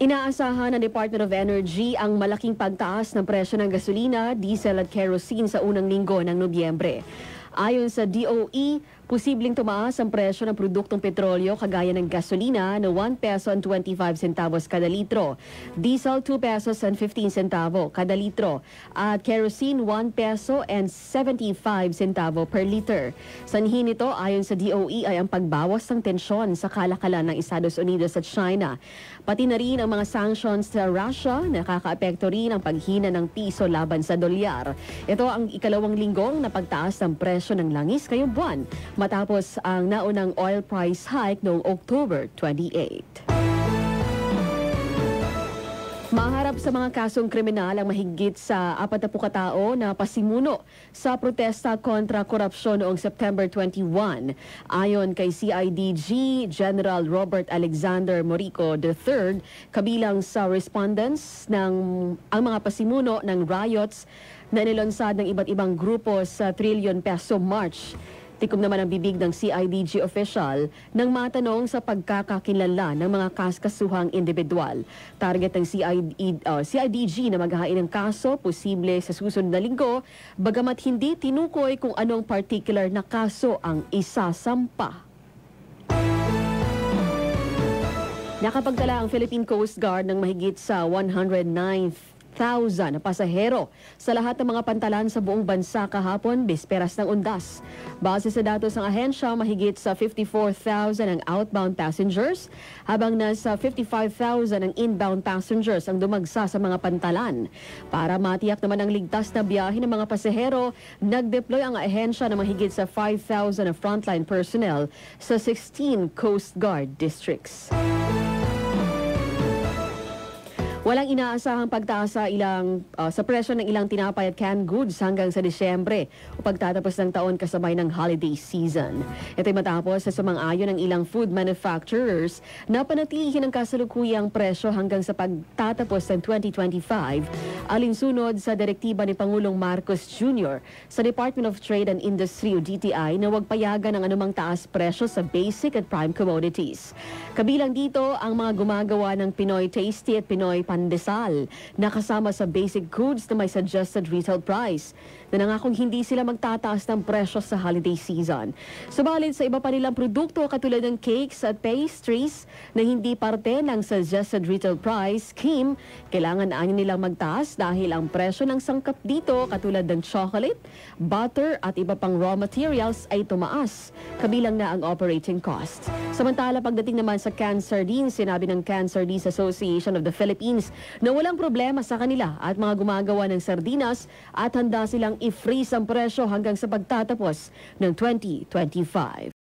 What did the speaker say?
Inaasahan ng Department of Energy ang malaking pagtaas ng presyo ng gasolina, diesel at kerosene sa unang linggo ng Nobyembre. Ayon sa DOE, posibleng tumaas ang presyo ng produktong petrolyo kagaya ng gasolina na 1 peso and 25 centavos kada litro, diesel 2 pesos and 15 centavo kada litro, at kerosene 1 peso and 75 centavo per liter. Sanhi nito ayon sa DOE ay ang pagbawas ng tensyon sa kalakalan ng Estados Unidos at China. Pati na rin ang mga sanctions sa Russia, nakakaapekto rin ang paghina ng piso laban sa dolyar. Ito ang ikalawang linggong na pagtaas ng presyo ng langis ngayong buwan, matapos ang naunang oil price hike noong October 28. Maharap sa mga kasong kriminal ang mahigit sa 40 katao na pasimuno sa protesta kontra korupsyon noong September 21. Ayon kay CIDG General Robert Alexander Morico III, kabilang sa respondents ng ang mga pasimuno ng riots na nilunsad ng iba't ibang grupo sa trilyon peso march. Tikom naman ang bibig ng CIDG official nang matanong sa pagkakakinlanlan ng mga kaskasuhang individual. Target ng CIDG na maghahain ng kaso posible sa susunod na linggo, bagamat hindi tinukoy kung anong particular na kaso ang isasampa. Nakapagtala ang Philippine Coast Guard ng mahigit sa 109,000 na pasahero sa lahat ng mga pantalan sa buong bansa kahapon, bisperas ng undas. Base sa datos ng ahensya, mahigit sa 54,000 ang outbound passengers, habang nasa 55,000 ang inbound passengers ang dumagsa sa mga pantalan. Para matiyak naman ang ligtas na biyahe ng mga pasahero, nag-deploy ang ahensya ng mahigit sa 5,000 na frontline personnel sa 16 Coast Guard districts. Walang inaasahang pagtaas sa presyo ng ilang tinapay at canned goods hanggang sa Disyembre o pagtatapos ng taon kasabay ng holiday season. Ito'y matapos sa sumang-ayon ng ilang food manufacturers na panatilihin ang kasalukuyang presyo hanggang sa pagtatapos ng 2025, alinsunod sa direktiba ni Pangulong Marcos Jr. sa Department of Trade and Industry o DTI na huwag payagan ng anumang taas presyo sa basic at prime commodities. Kabilang dito ang mga gumagawa ng Pinoy Tasty at Pinoy Pandesal na kasama sa basic goods na may suggested retail price na nangakong hindi sila magtataas ng presyo sa holiday season. Subalit sa iba pa nilang produkto katulad ng cakes at pastries na hindi parte ng suggested retail price scheme, kailangan nilang magtaas dahil ang presyo ng sangkap dito katulad ng chocolate, butter at iba pang raw materials ay tumaas, kabilang na ang operating cost. Samantala pagdating naman sa canned sardines, sinabi ng Canned Sardines Association of the Philippines na walang problema sa kanila at mga gumagawa ng sardinas at handa silang i-freeze ang presyo hanggang sa pagtatapos ng 2025.